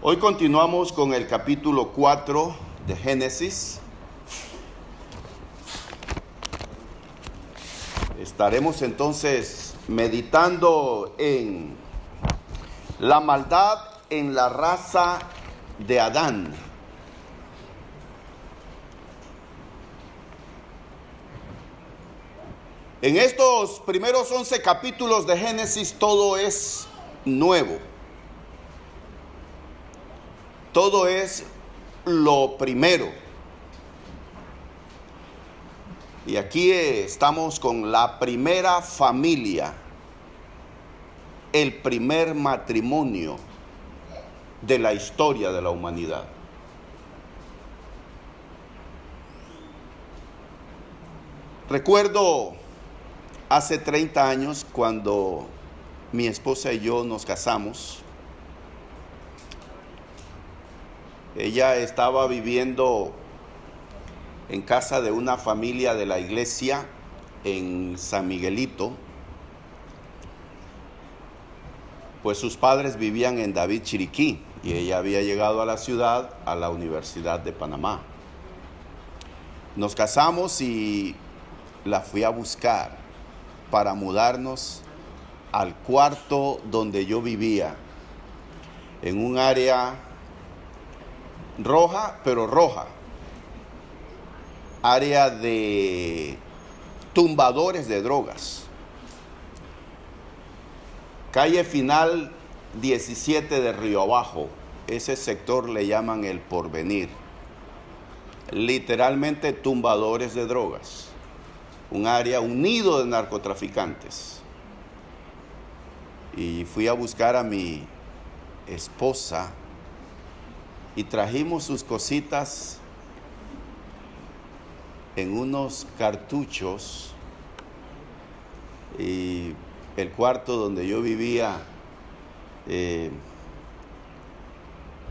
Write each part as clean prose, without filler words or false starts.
Hoy continuamos con el capítulo 4 de Génesis. Estaremos entonces meditando en la maldad en la raza de Adán. En estos primeros 11 capítulos de Génesis todo es nuevo. Todo es lo primero. Y aquí estamos con la primera familia, el primer matrimonio de la historia de la humanidad. Recuerdo hace 30 años cuando mi esposa y yo nos casamos. Ella estaba viviendo en casa de una familia de la iglesia en San Miguelito, pues sus padres vivían en David, Chiriquí, y ella había llegado a la ciudad, a la Universidad de Panamá. Nos casamos y la fui a buscar para mudarnos al cuarto donde yo vivía, en un área roja, pero roja, área de tumbadores de drogas. Calle Final 17 de Río Abajo, ese sector le llaman El Porvenir. Literalmente tumbadores de drogas, un área, un nido de narcotraficantes. Y fui a buscar a mi esposa y trajimos sus cositas en unos cartuchos, y el cuarto donde yo vivía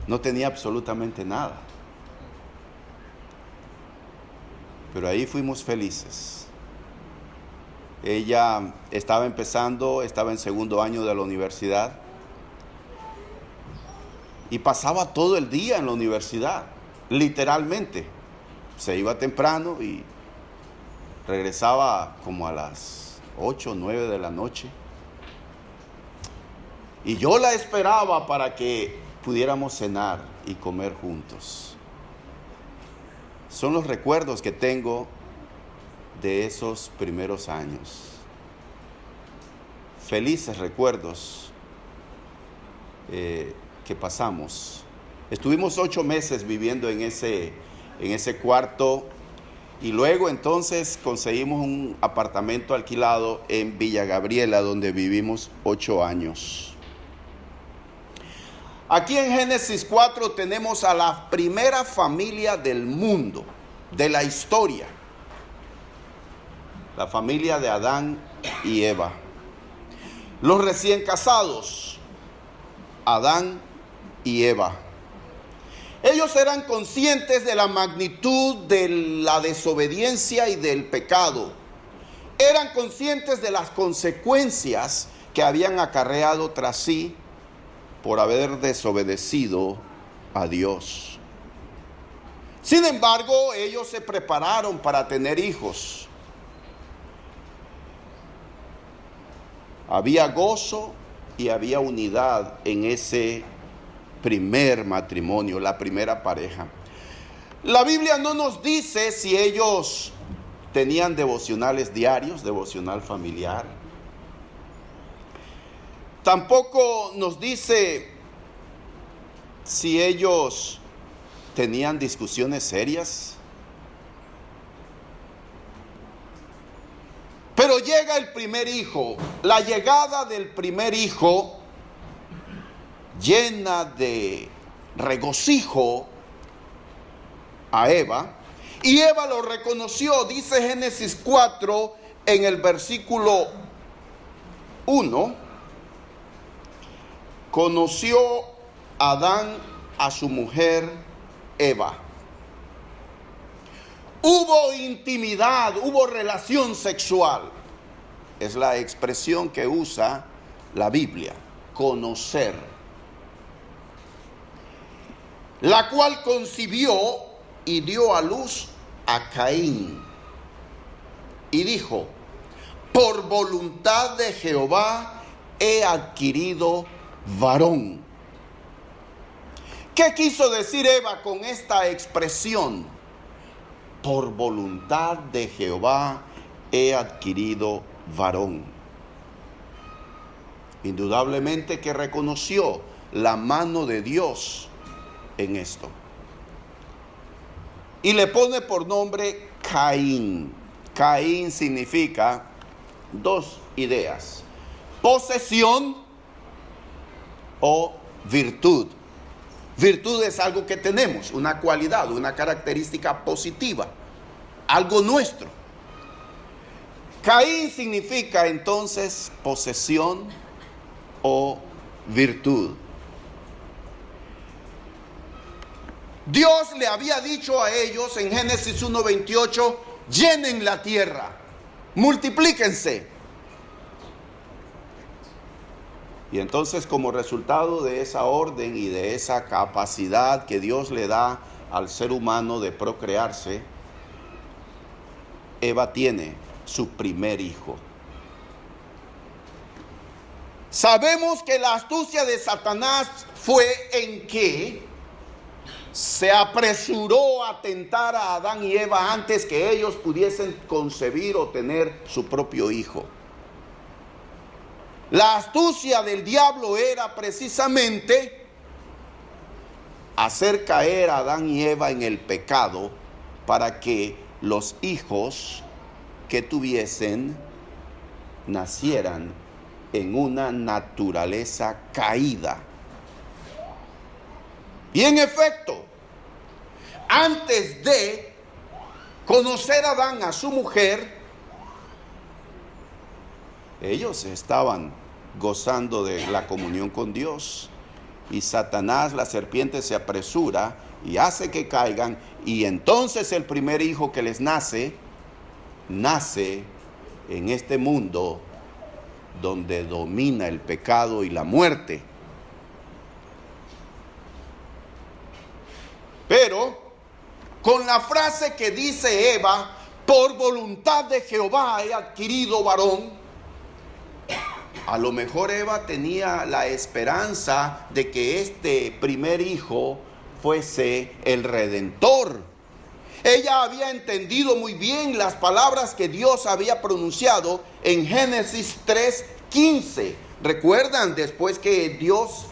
no tenía absolutamente nada, pero ahí fuimos felices. Ella estaba en segundo año de la universidad y pasaba todo el día en la universidad, literalmente. Se iba temprano y regresaba como a las 8 o 9 de la noche. Y yo la esperaba para que pudiéramos cenar y comer juntos. Son los recuerdos que tengo de esos primeros años. Felices recuerdos que pasamos. Estuvimos 8 meses viviendo en ese cuarto, y luego entonces conseguimos un apartamento alquilado en Villa Gabriela, donde vivimos 8 años. Aquí en Génesis 4 tenemos a la primera familia del mundo, de la historia, la familia de Adán y Eva. Los recién casados, Adán y Eva. Ellos eran conscientes de la magnitud de la desobediencia y del pecado. Eran conscientes de las consecuencias que habían acarreado tras sí por haber desobedecido a Dios. Sin embargo, ellos se prepararon para tener hijos. Había gozo y había unidad en ese primer matrimonio, la primera pareja. La Biblia no nos dice si ellos tenían devocionales diarios, devocional familiar. Tampoco nos dice si ellos tenían discusiones serias. Pero llega el primer hijo. La llegada del primer hijo llena de regocijo a Eva, y Eva lo reconoció. Dice Génesis 4 en el versículo 1: conoció Adán a su mujer Eva. Hubo intimidad, hubo relación sexual. Es la expresión que usa la Biblia, conocer. la cual concibió y dio a luz a Caín. Y dijo: por voluntad de Jehová he adquirido varón. ¿Qué quiso decir Eva con esta expresión? Por voluntad de Jehová he adquirido varón. Indudablemente que reconoció la mano de Dios en esto. Y le pone por nombre Caín. Caín significa dos ideas: posesión o virtud. Virtud es algo que tenemos, una cualidad, una característica positiva, algo nuestro. Caín significa entonces posesión o virtud. Dios le había dicho a ellos en Génesis 1:28: llenen la tierra, multiplíquense. Y entonces, como resultado de esa orden y de esa capacidad que Dios le da al ser humano de procrearse, Eva tiene su primer hijo. Sabemos que la astucia de Satanás fue en que se apresuró a tentar a Adán y Eva antes que ellos pudiesen concebir o tener su propio hijo. La astucia del diablo era precisamente hacer caer a Adán y Eva en el pecado para que los hijos que tuviesen nacieran en una naturaleza caída. Y en efecto, antes de conocer a Adán, a su mujer, ellos estaban gozando de la comunión con Dios. Y Satanás, la serpiente, se apresura y hace que caigan. Y entonces el primer hijo que les nace en este mundo donde domina el pecado y la muerte. Pero con la frase que dice Eva: por voluntad de Jehová he adquirido varón, a lo mejor Eva tenía la esperanza de que este primer hijo fuese el Redentor. Ella había entendido muy bien las palabras que Dios había pronunciado en Génesis 3:15. ¿Recuerdan? Después que Dios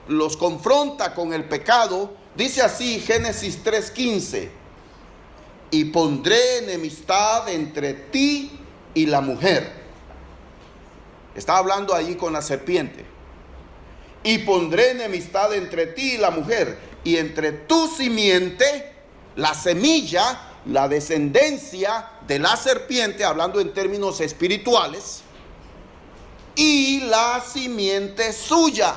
los confronta con el pecado, dice así Génesis 3:15: y pondré enemistad entre ti y la mujer. Está hablando allí con la serpiente. Y pondré enemistad entre ti y la mujer, y entre tu simiente, la semilla, la descendencia de la serpiente, hablando en términos espirituales, y la simiente suya.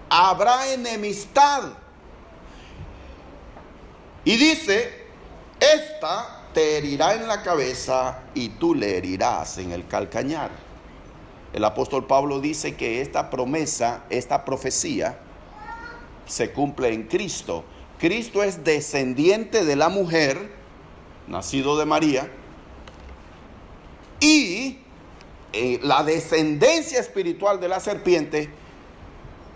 Habrá enemistad. Y dice: esta te herirá en la cabeza y tú le herirás en el calcañar. El apóstol Pablo dice que esta promesa, esta profecía, se cumple en Cristo. Cristo es descendiente de la mujer, nacido de María, y la descendencia espiritual de la serpiente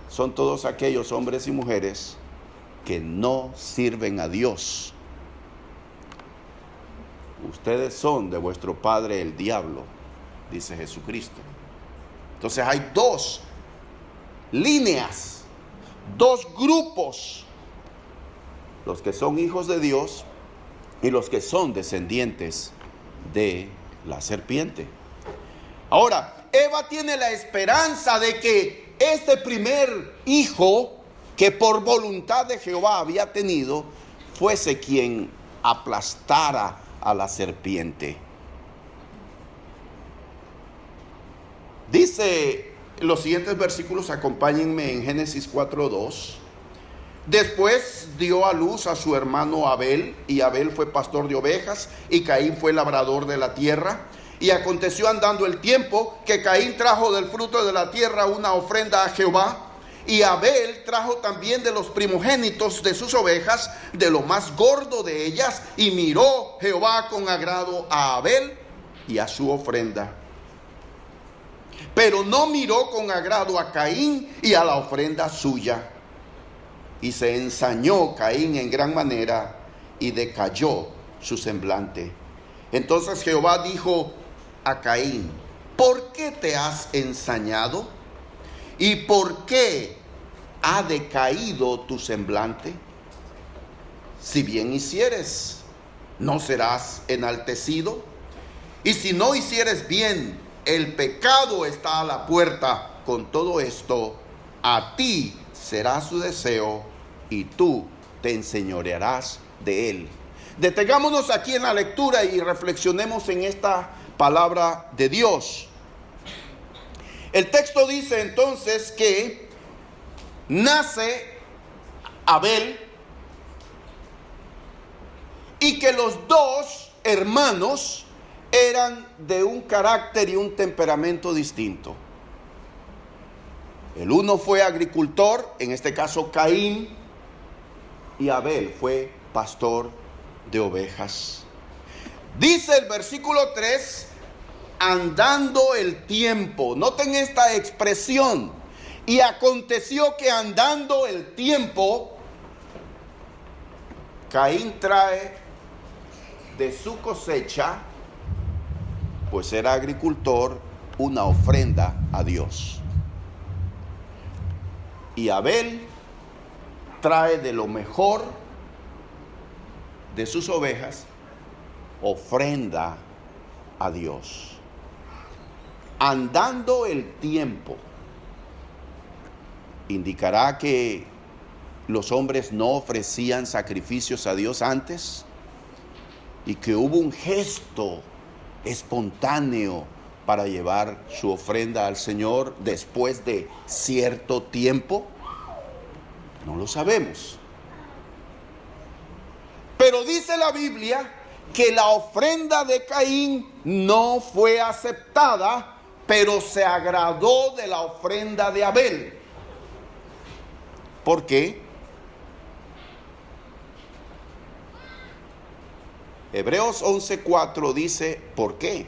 son todos aquellos hombres y mujeres que no sirven a Dios. Ustedes son de vuestro padre el diablo, dice Jesucristo. Entonces hay dos líneas, dos grupos: los que son hijos de Dios y los que son descendientes de la serpiente. Ahora, Eva tiene la esperanza de que este primer hijo, que por voluntad de Jehová había tenido, fuese quien aplastara a la serpiente. Dice los siguientes versículos, acompáñenme en Génesis 4:2. Después dio a luz a su hermano Abel, y Abel fue pastor de ovejas, y Caín fue labrador de la tierra. Y aconteció andando el tiempo que Caín trajo del fruto de la tierra una ofrenda a Jehová, Y Abel trajo también de los primogénitos de sus ovejas, de lo más gordo de ellas, y miró Jehová con agrado a Abel y a su ofrenda. Pero no miró con agrado a Caín y a la ofrenda suya. Y se ensañó Caín en gran manera y decayó su semblante. Entonces Jehová dijo a Caín: ¿por qué te has ensañado? ¿Y por qué ha decaído tu semblante? Si bien hicieres, ¿no serás enaltecido? Y si no hicieres bien, el pecado está a la puerta. Con todo esto, a ti será su deseo y tú te enseñorearás de él. Detengámonos aquí en la lectura y reflexionemos en esta palabra de Dios. El texto dice entonces que nace Abel y que los dos hermanos eran de un carácter y un temperamento distinto. El uno fue agricultor, en este caso Caín, y Abel fue pastor de ovejas. Dice el versículo 3, andando el tiempo. Noten esta expresión. Y aconteció que andando el tiempo, Caín trae de su cosecha, pues era agricultor, una ofrenda a Dios. Y Abel trae de lo mejor de sus ovejas, ofrenda a Dios. Andando el tiempo, indicará que los hombres no ofrecían sacrificios a Dios antes y que hubo un gesto espontáneo para llevar su ofrenda al Señor después de cierto tiempo. No lo sabemos. Pero dice la Biblia que la ofrenda de Caín no fue aceptada, pero se agradó de la ofrenda de Abel. ¿Por qué? Hebreos 11:4 dice, ¿por qué?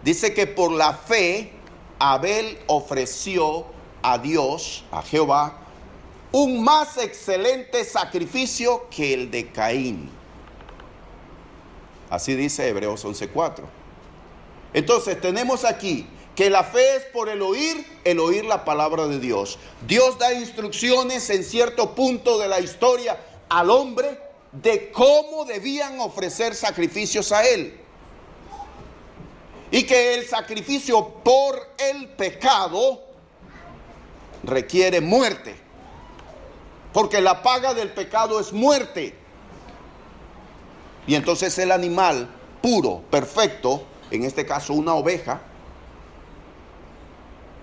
Dice que por la fe Abel ofreció a Dios, a Jehová, un más excelente sacrificio que el de Caín. Así dice Hebreos 11:4. Entonces tenemos aquí que la fe es por el oír la palabra de Dios. Dios da instrucciones en cierto punto de la historia al hombre de cómo debían ofrecer sacrificios a él. Y que el sacrificio por el pecado requiere muerte. Porque la paga del pecado es muerte. Y entonces el animal puro, perfecto, en este caso una oveja,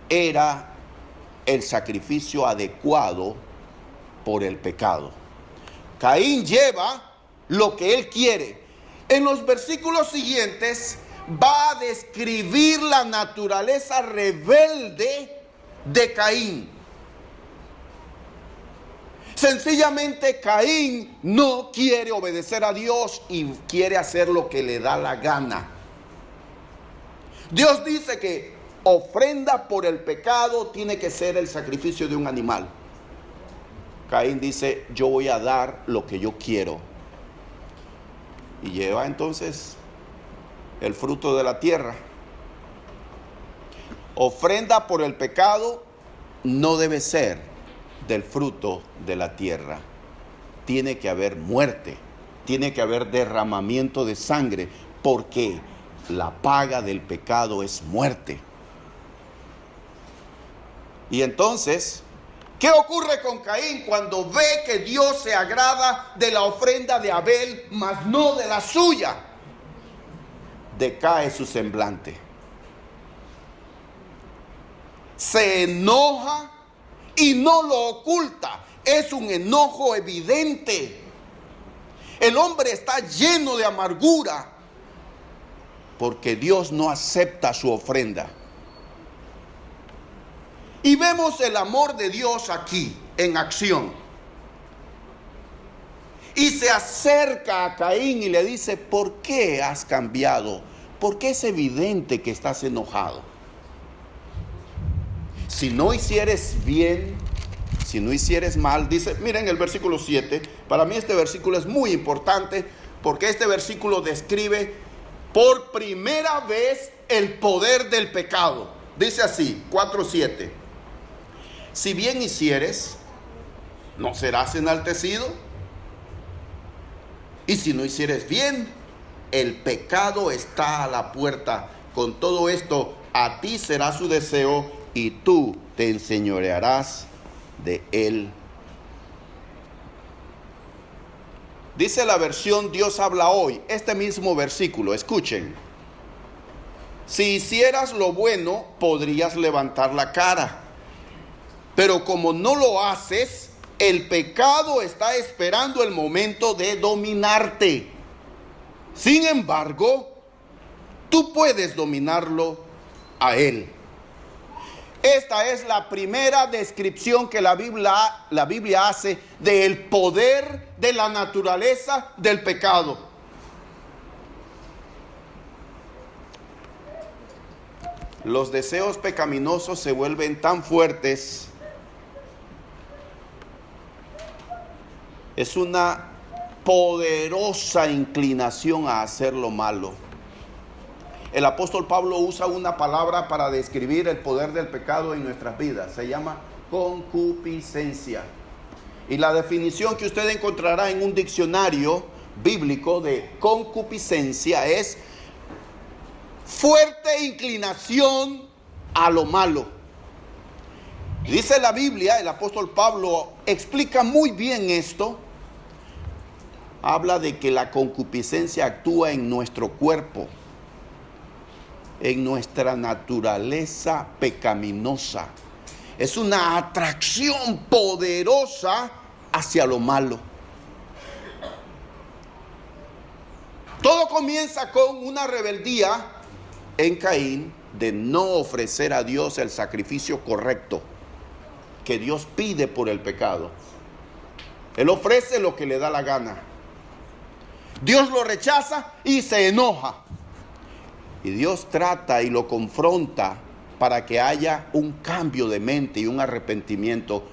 era el sacrificio adecuado por el pecado. Caín lleva lo que él quiere. En los versículos siguientes va a describir la naturaleza rebelde de Caín. Sencillamente Caín no quiere obedecer a Dios y quiere hacer lo que le da la gana. Dios dice que ofrenda por el pecado tiene que ser el sacrificio de un animal. Caín dice, yo voy a dar lo que yo quiero. Y lleva entonces el fruto de la tierra. Ofrenda por el pecado no debe ser del fruto de la tierra. Tiene que haber muerte, tiene que haber derramamiento de sangre, porque la paga del pecado es muerte. Y entonces, ¿qué ocurre con Caín cuando ve que Dios se agrada de la ofrenda de Abel, mas no de la suya? Decae su semblante. Se enoja y no lo oculta. Es un enojo evidente. El hombre está lleno de amargura porque Dios no acepta su ofrenda. Y vemos el amor de Dios aquí en acción. Y se acerca a Caín y le dice: ¿por qué has cambiado? ¿Por qué es evidente que estás enojado? Si no hicieres bien, si no hicieres mal, dice, miren el versículo 7, para mí este versículo es muy importante porque este versículo describe por primera vez el poder del pecado. Dice así, 4:7, si bien hicieres, no serás enaltecido, y si no hicieres bien, el pecado está a la puerta. Con todo esto, a ti será su deseo y tú te enseñorearás de él. Dice la versión Dios habla hoy, este mismo versículo, escuchen. Si hicieras lo bueno, podrías levantar la cara. Pero como no lo haces, el pecado está esperando el momento de dominarte. Sin embargo, tú puedes dominarlo a él. Esta es la primera descripción que la Biblia hace del poder de la naturaleza del pecado. Los deseos pecaminosos se vuelven tan fuertes. Es una poderosa inclinación a hacer lo malo. El apóstol Pablo usa una palabra para describir el poder del pecado en nuestras vidas. Se llama concupiscencia. Y la definición que usted encontrará en un diccionario bíblico de concupiscencia es fuerte inclinación a lo malo. Dice la Biblia, el apóstol Pablo explica muy bien esto. Habla de que la concupiscencia actúa en nuestro cuerpo, en nuestra naturaleza pecaminosa. Es una atracción poderosa hacia lo malo. Todo comienza con una rebeldía en Caín de no ofrecer a Dios el sacrificio correcto que Dios pide por el pecado. Él ofrece lo que le da la gana. Dios lo rechaza y se enoja. Y Dios trata y lo confronta para que haya un cambio de mente y un arrepentimiento.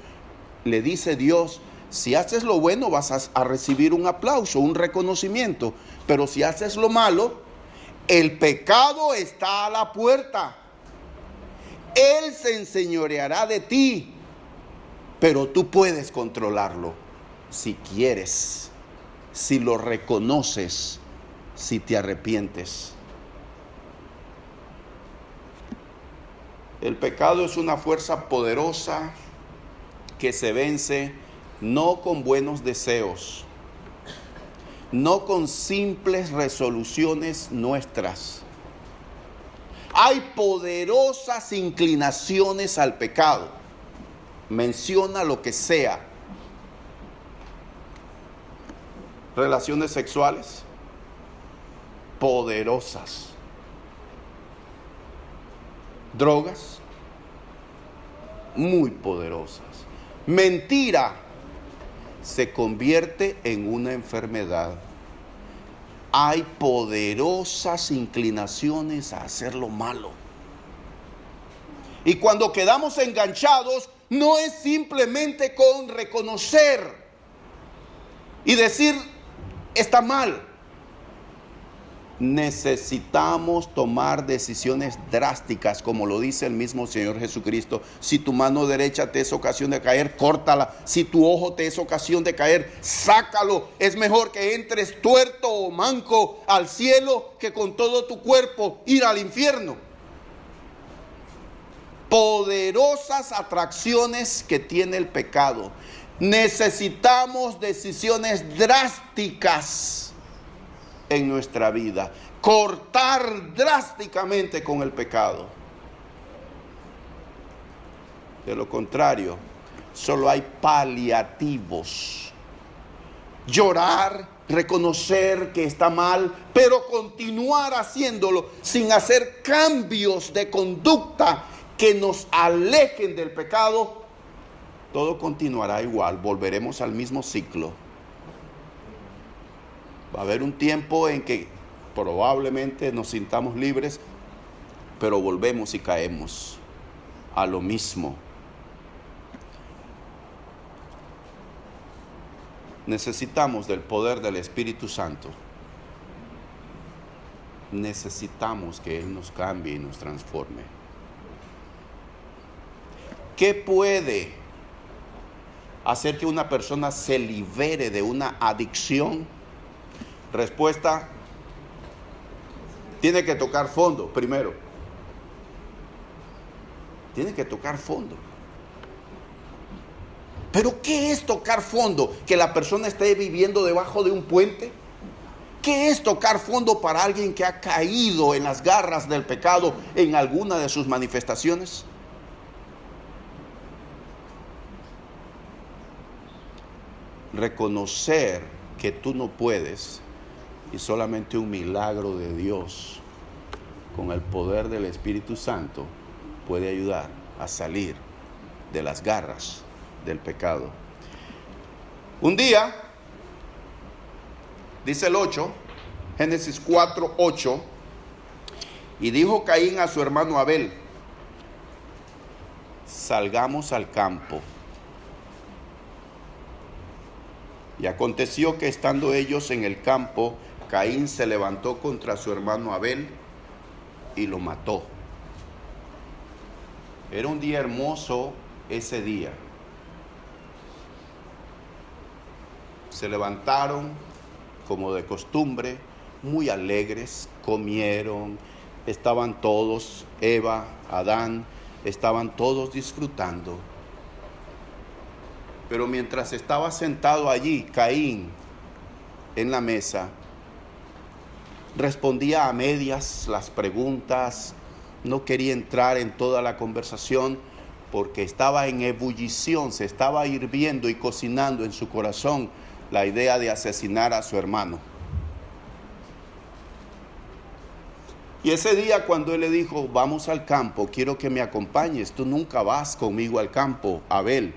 Le dice Dios: si haces lo bueno vas a recibir un aplauso, un reconocimiento. Pero si haces lo malo, el pecado está a la puerta. Él se enseñoreará de ti, pero tú puedes controlarlo si quieres, si lo reconoces, si te arrepientes. El pecado es una fuerza poderosa que se vence no con buenos deseos, no con simples resoluciones nuestras. Hay poderosas inclinaciones al pecado. Menciona lo que sea. Relaciones sexuales poderosas. Drogas muy poderosas. Mentira se convierte en una enfermedad. Hay poderosas inclinaciones a hacer lo malo. Y cuando quedamos enganchados, no es simplemente con reconocer y decir está mal. Necesitamos tomar decisiones drásticas, como lo dice el mismo Señor Jesucristo. Si tu mano derecha te es ocasión de caer, córtala. Si tu ojo te es ocasión de caer, sácalo. Es mejor que entres tuerto o manco al cielo que con todo tu cuerpo ir al infierno. Poderosas atracciones que tiene el pecado. Necesitamos decisiones drásticas en nuestra vida, cortar drásticamente con el pecado. De lo contrario, solo hay paliativos. Llorar, reconocer que está mal, pero continuar haciéndolo sin hacer cambios de conducta que nos alejen del pecado, todo continuará igual, volveremos al mismo ciclo. Va a haber un tiempo en que probablemente nos sintamos libres, pero volvemos y caemos a lo mismo. Necesitamos del poder del Espíritu Santo. Necesitamos que Él nos cambie y nos transforme. ¿Qué puede hacer que una persona se libere de una adicción? Respuesta: tiene que tocar fondo primero. Tiene que tocar fondo. ¿Pero qué es tocar fondo? ¿Que la persona esté viviendo debajo de un puente? ¿Qué es tocar fondo para alguien que ha caído en las garras del pecado en alguna de sus manifestaciones? Reconocer que tú no puedes y solamente un milagro de Dios con el poder del Espíritu Santo puede ayudar a salir de las garras del pecado. Un día, dice el 8, Génesis 4, 8, y dijo Caín a su hermano Abel: salgamos al campo. Y aconteció que estando ellos en el campo, Caín se levantó contra su hermano Abel y lo mató. Era un día hermoso ese día. Se levantaron como de costumbre, muy alegres, comieron, estaban todos, Eva, Adán, estaban todos disfrutando. Pero mientras estaba sentado allí, Caín, en la mesa, respondía a medias las preguntas, no quería entrar en toda la conversación porque estaba en ebullición, se estaba hirviendo y cocinando en su corazón la idea de asesinar a su hermano. Y ese día cuando él le dijo: vamos al campo, quiero que me acompañes, tú nunca vas conmigo al campo, Abel.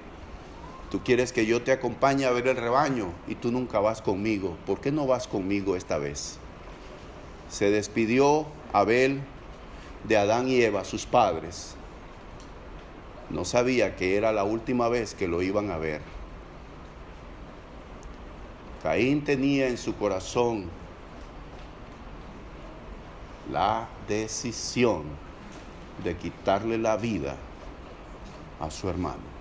Tú quieres que yo te acompañe a ver el rebaño y tú nunca vas conmigo. ¿Por qué no vas conmigo esta vez? Se despidió Abel de Adán y Eva, sus padres. No sabía que era la última vez que lo iban a ver. Caín tenía en su corazón la decisión de quitarle la vida a su hermano.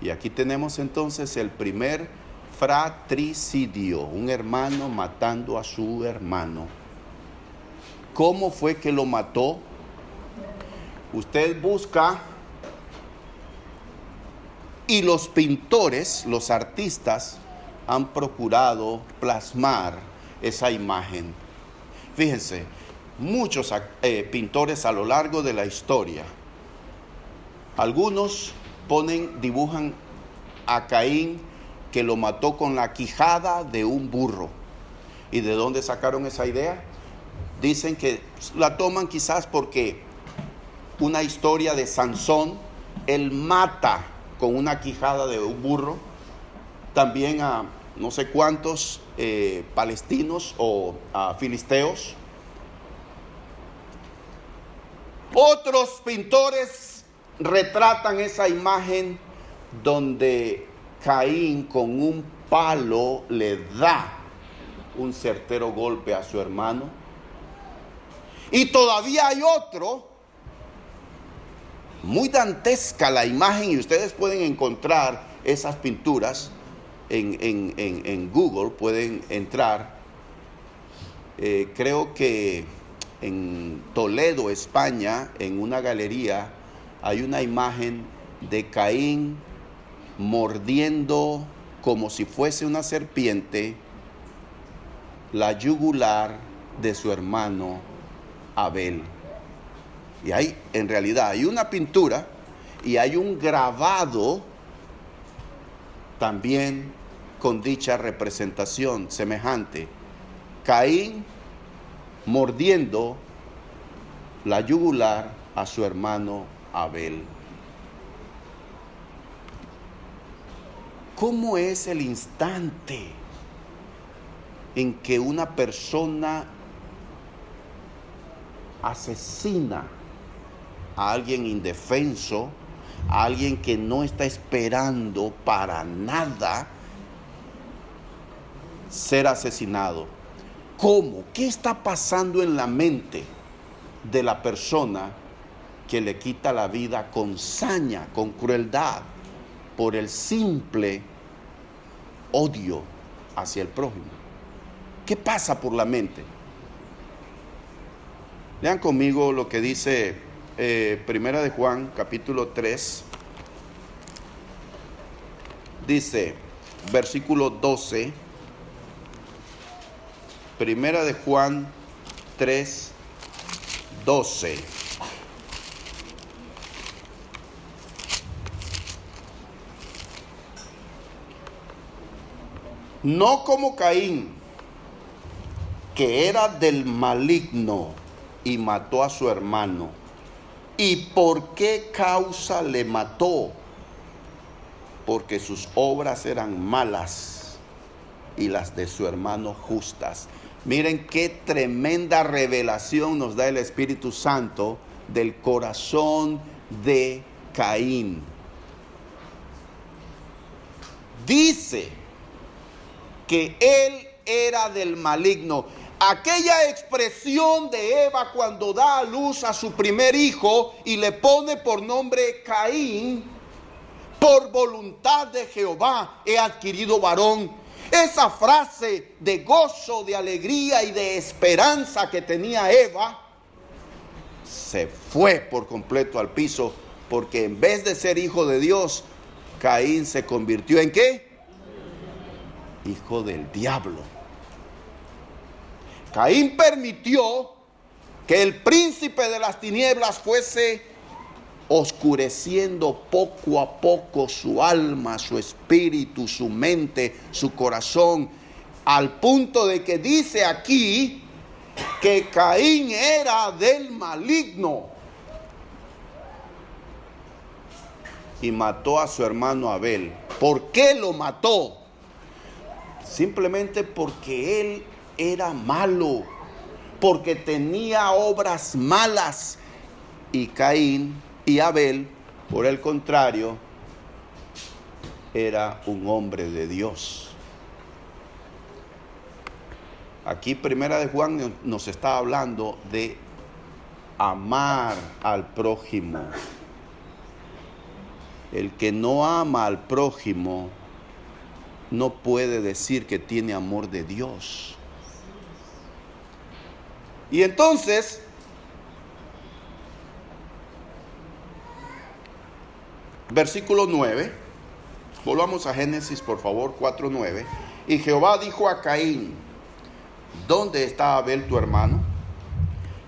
Y aquí tenemos entonces el primer fratricidio, un hermano matando a su hermano. ¿Cómo fue que lo mató? Usted busca y los pintores, los artistas, han procurado plasmar esa imagen. Fíjense, muchos pintores a lo largo de la historia, algunos dibujan a Caín que lo mató con la quijada de un burro. ¿Y de dónde sacaron esa idea? Dicen que la toman quizás porque una historia de Sansón, él mata con una quijada de un burro también a no sé cuántos palestinos o filisteos. Otros pintores retratan esa imagen donde Caín con un palo le da un certero golpe a su hermano. Y todavía hay otro, muy dantesca la imagen, y ustedes pueden encontrar esas pinturas en Google, pueden entrar. Creo que en Toledo, España, en una galería, hay una imagen de Caín mordiendo como si fuese una serpiente la yugular de su hermano Abel. Y hay, en realidad, hay una pintura y hay un grabado también con dicha representación semejante. Caín mordiendo la yugular a su hermano Abel. ¿Cómo es el instante en que una persona asesina a alguien indefenso, a alguien que no está esperando para nada ser asesinado? ¿Cómo? ¿Qué está pasando en la mente de la persona que le quita la vida con saña, con crueldad, por el simple odio hacia el prójimo? ¿Qué pasa por la mente? Lean conmigo lo que dice Primera de Juan, capítulo 3. Dice, versículo 12. Primera de Juan 3, 12. No como Caín, que era del maligno y mató a su hermano. ¿Y por qué causa le mató? Porque sus obras eran malas y las de su hermano justas. Miren qué tremenda revelación nos da el Espíritu Santo del corazón de Caín. Dice que él era del maligno. Aquella expresión de Eva cuando da a luz a su primer hijo y le pone por nombre Caín, por voluntad de Jehová he adquirido varón. Esa frase de gozo, de alegría y de esperanza que tenía Eva se fue por completo al piso, porque en vez de ser hijo de Dios, Caín se convirtió ¿en qué? Hijo del diablo. Caín permitió que el príncipe de las tinieblas fuese oscureciendo poco a poco su alma, su espíritu, su mente, su corazón, al punto de que dice aquí que Caín era del maligno y mató a su hermano Abel. ¿Por qué lo mató? Simplemente porque él era malo, porque tenía obras malas, y Caín y Abel, por el contrario, era un hombre de Dios. Aquí Primera de Juan nos está hablando de amar al prójimo. El que no ama al prójimo no puede decir que tiene amor de Dios. Y entonces, versículo 9, volvamos a Génesis por favor, 4:9. Y Jehová dijo a Caín, ¿dónde está Abel tu hermano?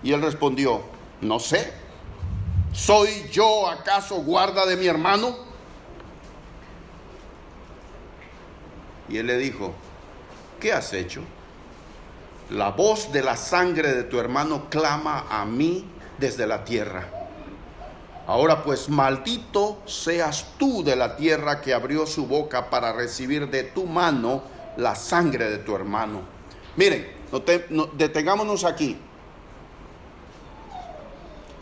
Y él respondió, no sé, ¿soy yo acaso guarda de mi hermano? Y él le dijo, ¿qué has hecho? La voz de la sangre de tu hermano clama a mí desde la tierra. Ahora pues, maldito seas tú de la tierra que abrió su boca para recibir de tu mano la sangre de tu hermano. Miren, detengámonos aquí.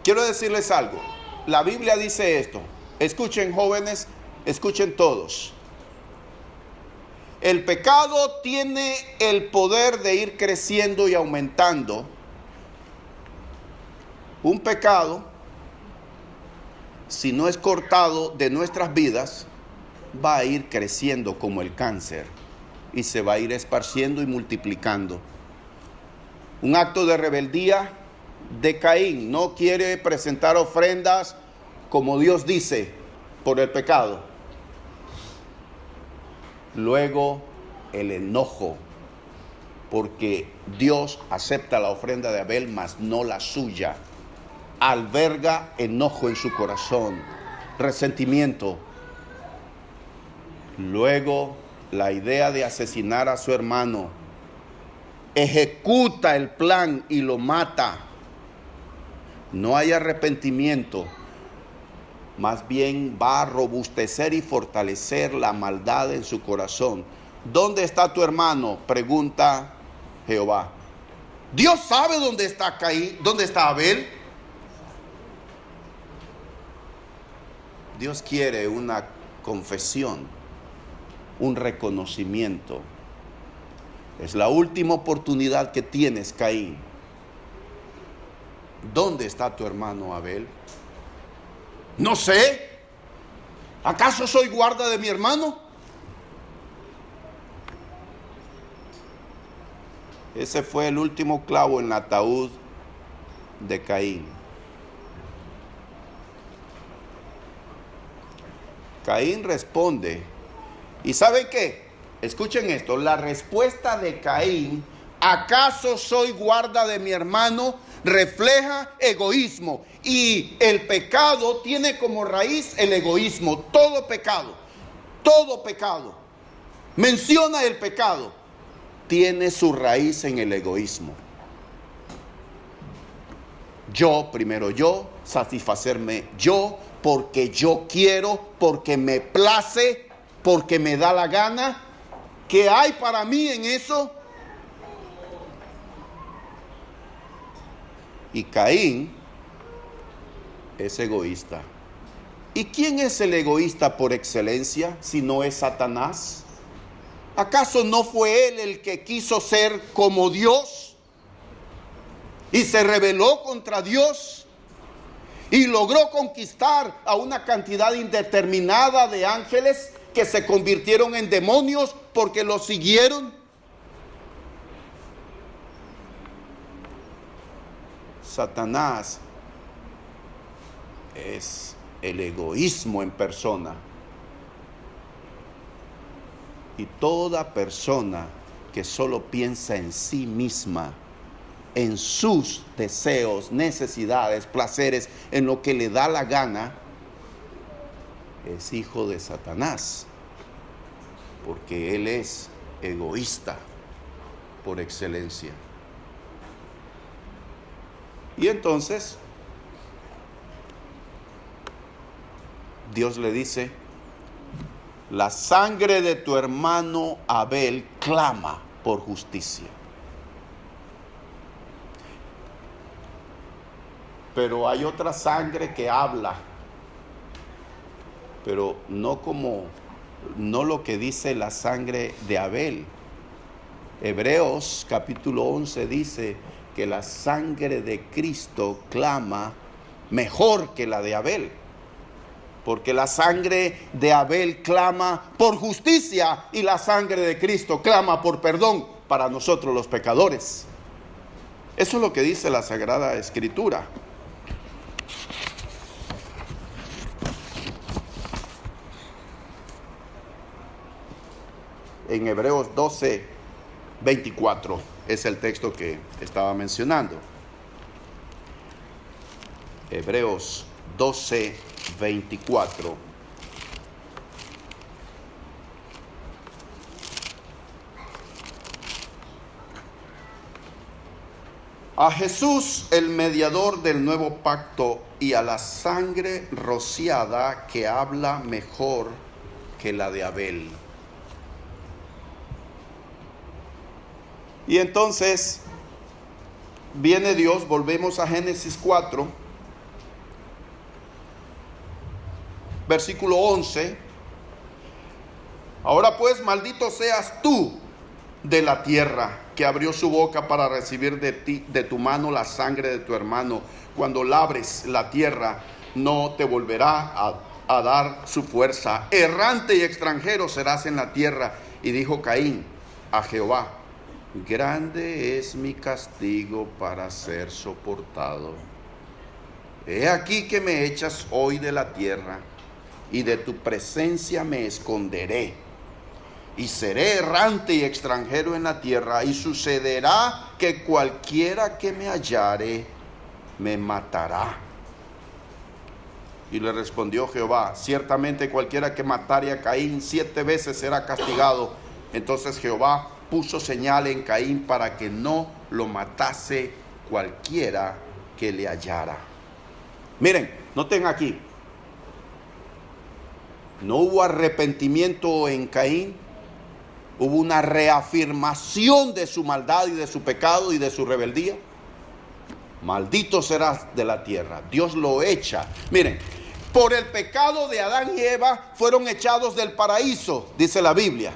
Quiero decirles algo. La Biblia dice esto. Escuchen, jóvenes, escuchen todos. El pecado tiene el poder de ir creciendo y aumentando. Un pecado, si no es cortado de nuestras vidas, va a ir creciendo como el cáncer y se va a ir esparciendo y multiplicando. Un acto de rebeldía de Caín, no quiere presentar ofrendas como Dios dice por el pecado. Luego el enojo, porque Dios acepta la ofrenda de Abel, mas no la suya. Alberga enojo en su corazón, resentimiento. Luego la idea de asesinar a su hermano. Ejecuta el plan y lo mata. no hay arrepentimiento, más bien va a robustecer y fortalecer la maldad en su corazón. ¿Dónde está tu hermano?, pregunta Jehová. Dios sabe dónde está Caín, dónde está Abel. Dios quiere una confesión, un reconocimiento. Es la última oportunidad que tienes, Caín. ¿Dónde está tu hermano Abel? No sé. ¿Acaso soy guarda de mi hermano? Ese fue el último clavo en el ataúd de Caín. Caín responde. ¿Y saben qué? Escuchen esto. La respuesta de Caín, ¿acaso soy guarda de mi hermano?, refleja egoísmo. Y el pecado tiene como raíz el egoísmo. Todo pecado menciona el pecado, tiene su raíz en el egoísmo. Yo, primero yo, satisfacerme yo, porque yo quiero, porque me place, porque me da la gana. ¿Qué hay para mí en eso? Y Caín es egoísta. ¿Y quién es el egoísta por excelencia si no es Satanás? ¿Acaso no fue él el que quiso ser como Dios y se rebeló contra Dios y logró conquistar a una cantidad indeterminada de ángeles que se convirtieron en demonios porque lo siguieron? Satanás es el egoísmo en persona. Y toda persona que solo piensa en sí misma, en sus deseos, necesidades, placeres, en lo que le da la gana, es hijo de Satanás, porque él es egoísta por excelencia. Y entonces Dios le dice: la sangre de tu hermano Abel clama por justicia. Pero hay otra sangre que habla, pero no lo que dice la sangre de Abel. Hebreos capítulo 11 dice que la sangre de Cristo clama mejor que la de Abel, porque la sangre de Abel clama por justicia y la sangre de Cristo clama por perdón para nosotros los pecadores. Eso es lo que dice la Sagrada Escritura. En Hebreos 12, 24 es el texto que estaba mencionando. Hebreos 12, 24. A Jesús, el mediador del nuevo pacto, y a la sangre rociada que habla mejor que la de Abel. Y entonces viene Dios, volvemos a Génesis 4, versículo 11. Ahora pues, maldito seas tú de la tierra, que abrió su boca para recibir de ti, de tu mano, la sangre de tu hermano. Cuando labres la tierra, no te volverá a dar su fuerza. Errante y extranjero serás en la tierra. Y dijo Caín a Jehová: grande es mi castigo para ser soportado. He aquí que me echas hoy de la tierra, y de tu presencia me esconderé, y seré errante y extranjero en la tierra, y sucederá que cualquiera que me hallare me matará. Y le respondió Jehová: ciertamente cualquiera que matare a Caín 7 veces será castigado. Entonces Jehová puso señal en Caín para que no lo matase cualquiera que le hallara. Miren, noten aquí. No hubo arrepentimiento en Caín. Hubo una reafirmación de su maldad y de su pecado y de su rebeldía. Maldito serás de la tierra. Dios lo echa. Miren, por el pecado de Adán y Eva fueron echados del paraíso, dice la Biblia.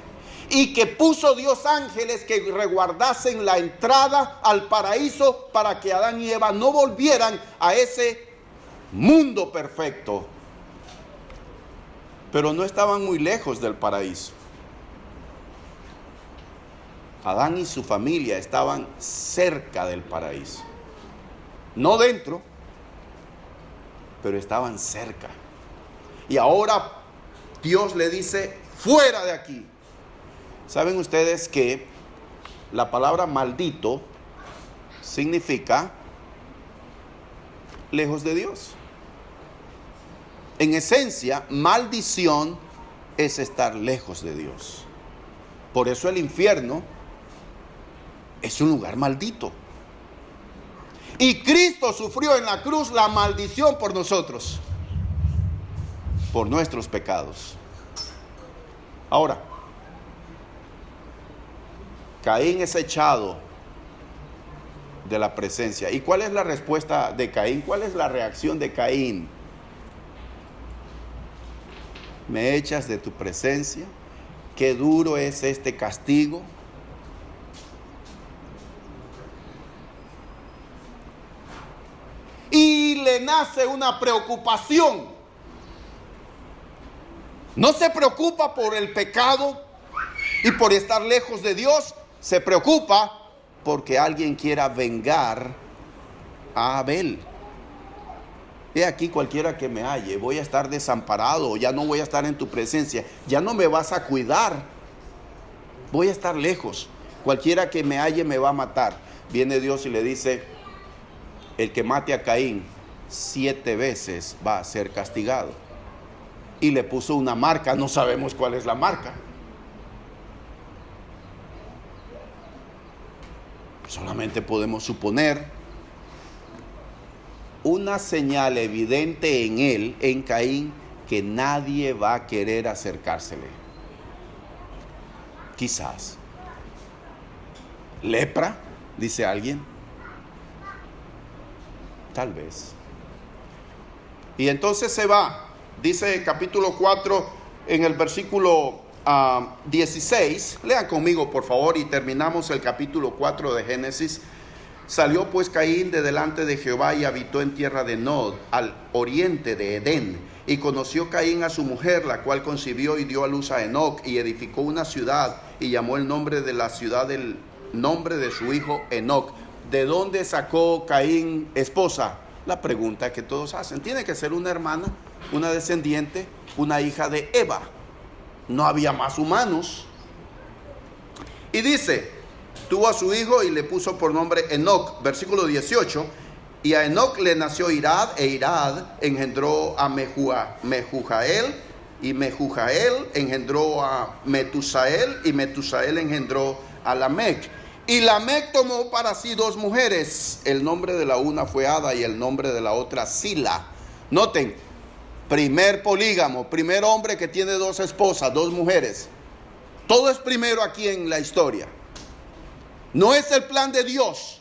Y que puso Dios ángeles que resguardasen la entrada al paraíso para que Adán y Eva no volvieran a ese mundo perfecto. Pero no estaban muy lejos del paraíso. Adán y su familia estaban cerca del paraíso. No dentro, pero estaban cerca. Y ahora Dios le dice, fuera de aquí. ¿Saben ustedes que la palabra maldito significa lejos de Dios? En esencia, maldición es estar lejos de Dios. Por eso el infierno es un lugar maldito. Y Cristo sufrió en la cruz la maldición por nosotros, por nuestros pecados. Ahora, Caín es echado de la presencia. ¿Y cuál es la respuesta de Caín? ¿Cuál es la reacción de Caín? ¿Me echas de tu presencia? ¿Qué duro es este castigo? Y le nace una preocupación. No se preocupa por el pecado y por estar lejos de Dios. Se preocupa porque alguien quiera vengar a Abel. He aquí, cualquiera que me halle, voy a estar desamparado, ya no voy a estar en tu presencia, ya no me vas a cuidar, voy a estar lejos. Cualquiera que me halle me va a matar. Viene Dios y le dice, el que mate a Caín 7 veces va a ser castigado. Y le puso una marca, no sabemos cuál es la marca. Solamente podemos suponer una señal evidente en él, en Caín, que nadie va a querer acercársele. Quizás. ¿Lepra? Dice alguien. Tal vez. Y entonces se va. Dice capítulo 4 en el versículo 16. Lean conmigo por favor y terminamos el capítulo 4 de Génesis. Salió pues Caín de delante de Jehová y habitó en tierra de Nod, al oriente de Edén. Y conoció Caín a su mujer, la cual concibió y dio a luz a Enoc, y edificó una ciudad, y llamó el nombre de la ciudad del nombre de su hijo Enoc. ¿De dónde sacó Caín esposa? La pregunta que todos hacen. Tiene que ser una hermana, una descendiente, una hija de Eva. No había más humanos. Y dice, tuvo a su hijo y le puso por nombre Enoc, versículo 18. Y a Enoc le nació Irad, e Irad engendró a Mehujael, y Mehujael engendró a Metusael, y Metusael engendró a Lamec. Y Lamec tomó para sí 2 mujeres. El nombre de la una fue Ada y el nombre de la otra Sila. Noten, primer polígamo, primer hombre que tiene 2 esposas, 2 mujeres. Todo es primero aquí en la historia. No es el plan de Dios.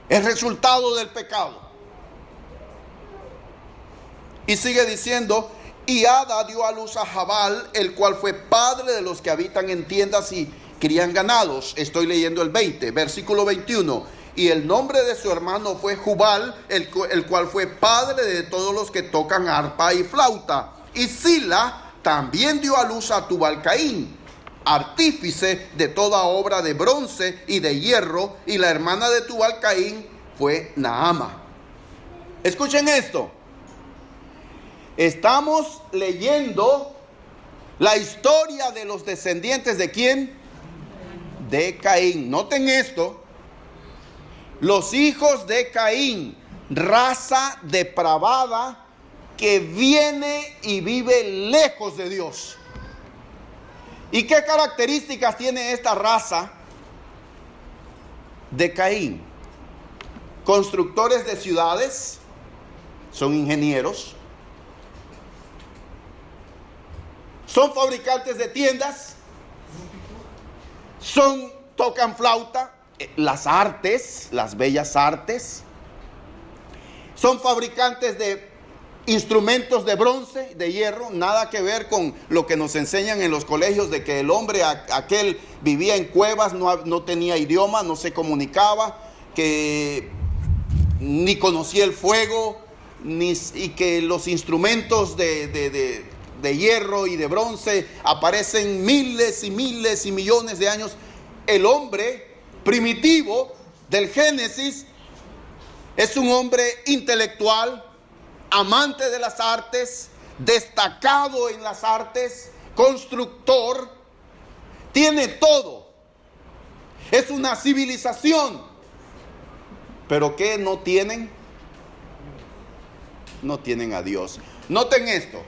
Es resultado del pecado. Y sigue diciendo, y Ada dio a luz a Jabal, el cual fue padre de los que habitan en tiendas y crían ganados. Estoy leyendo el 20, versículo 21. Y el nombre de su hermano fue Jubal, el cual fue padre de todos los que tocan arpa y flauta. Y Sila también dio a luz a Tubal-Caín, artífice de toda obra de bronce y de hierro, y la hermana de Tubal-Caín fue Naama. Escuchen esto. Estamos leyendo la historia de los descendientes ¿de quién? De Caín. Noten esto. Los hijos de Caín, raza depravada que viene y vive lejos de Dios. ¿Y qué características tiene esta raza de Caín? Constructores de ciudades, son ingenieros, son fabricantes de tiendas, tocan flauta, las artes, las bellas artes, son fabricantes de instrumentos de bronce, de hierro, nada que ver con lo que nos enseñan en los colegios de que el hombre aquel vivía en cuevas, no tenía idioma, no se comunicaba, que ni conocía el fuego, y que los instrumentos de hierro y de bronce aparecen miles y miles y millones de años. El hombre primitivo del Génesis es un hombre intelectual, amante de las artes, destacado en las artes, constructor, tiene todo. Es una civilización. ¿Pero qué no tienen? No tienen a Dios. Noten esto.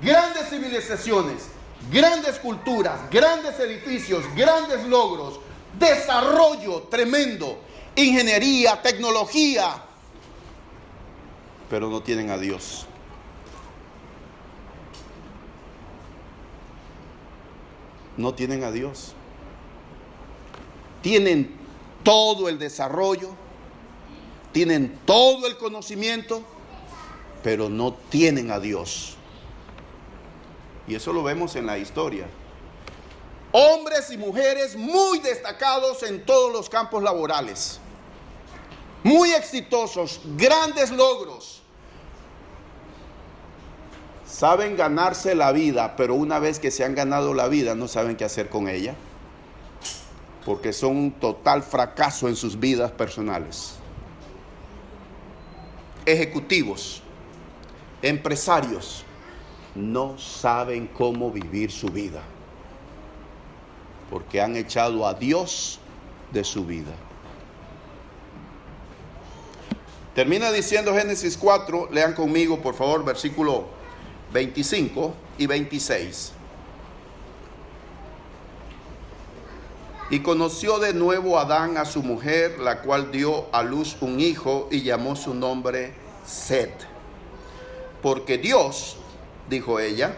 Grandes civilizaciones, grandes culturas, grandes edificios, grandes logros, desarrollo tremendo, ingeniería, tecnología, pero no tienen a Dios. No tienen a Dios. Tienen todo el desarrollo, tienen todo el conocimiento, pero no tienen a Dios. Y eso lo vemos en la historia. Hombres y mujeres muy destacados en todos los campos laborales, muy exitosos, grandes logros. Saben ganarse la vida, pero una vez que se han ganado la vida, no saben qué hacer con ella, porque son un total fracaso en sus vidas personales. Ejecutivos, empresarios, no saben cómo vivir su vida, porque han echado a Dios de su vida. Termina diciendo Génesis 4, lean conmigo por favor, versículo 25 y 26. Y conoció de nuevo Adán a su mujer, la cual dio a luz un hijo y llamó su nombre Set. Porque Dios, dijo ella,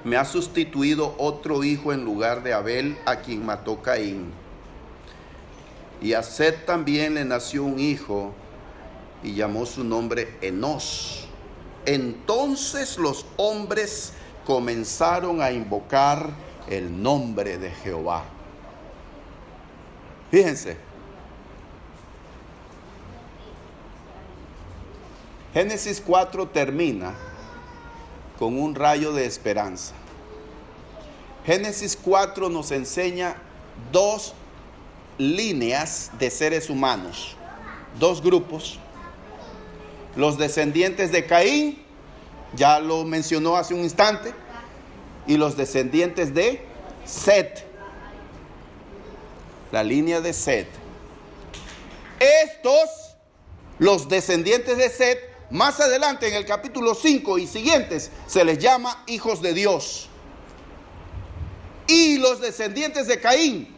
me ha sustituido otro hijo en lugar de Abel, a quien mató Caín. Y a Set también le nació un hijo y llamó su nombre Enós. Entonces los hombres comenzaron a invocar el nombre de Jehová. Fíjense, Génesis 4 termina con un rayo de esperanza. Génesis 4 nos enseña dos líneas de seres humanos, dos grupos. Los descendientes de Caín, ya lo mencionó hace un instante, y los descendientes de Set, la línea de Set. Estos, los descendientes de Set, más adelante en el capítulo 5 y siguientes, se les llama hijos de Dios. Y los descendientes de Caín,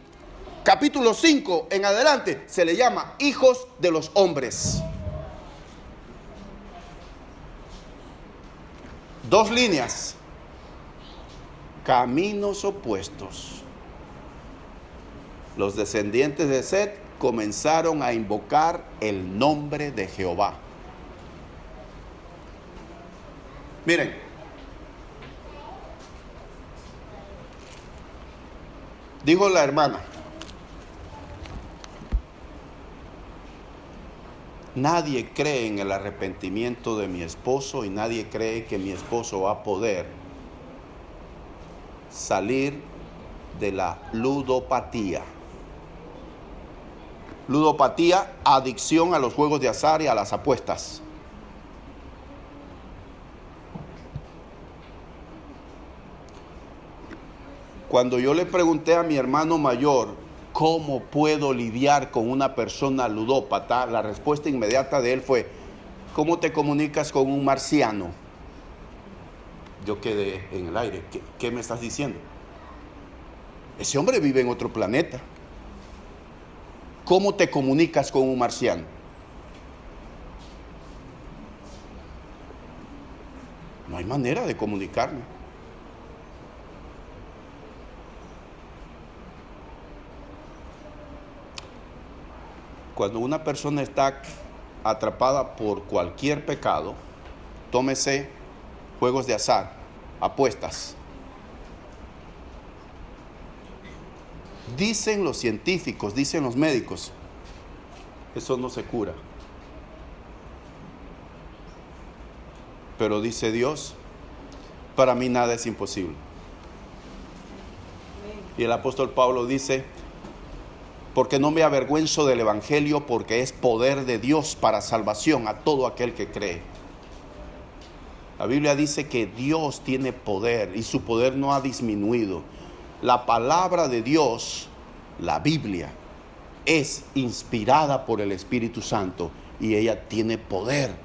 capítulo 5 en adelante, se les llama hijos de los hombres. Dos líneas, caminos opuestos. Los descendientes de Set comenzaron a invocar el nombre de Jehová. Miren, dijo la hermana, nadie cree en el arrepentimiento de mi esposo y nadie cree que mi esposo va a poder salir de la ludopatía. Ludopatía, adicción a los juegos de azar y a las apuestas. Cuando yo le pregunté a mi hermano mayor, ¿cómo puedo lidiar con una persona ludópata? La respuesta inmediata de él fue, ¿cómo te comunicas con un marciano? Yo quedé en el aire. ¿Qué me estás diciendo? Ese hombre vive en otro planeta. ¿Cómo te comunicas con un marciano? No hay manera de comunicarme. Cuando una persona está atrapada por cualquier pecado, tómese juegos de azar, apuestas. Dicen los científicos, dicen los médicos, eso no se cura. Pero dice Dios, para mí nada es imposible. Y el apóstol Pablo dice, porque no me avergüenzo del evangelio, porque es poder de Dios para salvación a todo aquel que cree. La Biblia dice que Dios tiene poder y su poder no ha disminuido. La palabra de Dios, la Biblia, es inspirada por el Espíritu Santo y ella tiene poder.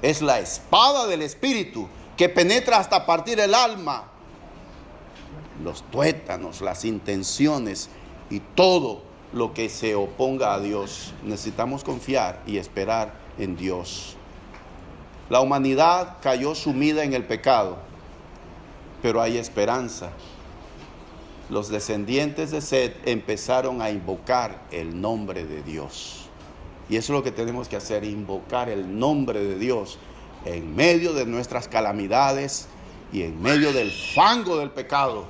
Es la espada del Espíritu que penetra hasta partir el alma, los tuétanos, las intenciones y todo lo que se oponga a Dios. Necesitamos confiar y esperar en Dios. La humanidad cayó sumida en el pecado, pero hay esperanza. Los descendientes de Set empezaron a invocar el nombre de Dios. Y eso es lo que tenemos que hacer, invocar el nombre de Dios en medio de nuestras calamidades y en medio del fango del pecado.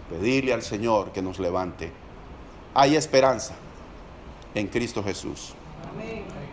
Pedirle al Señor que nos levante. Hay esperanza en Cristo Jesús. Amén.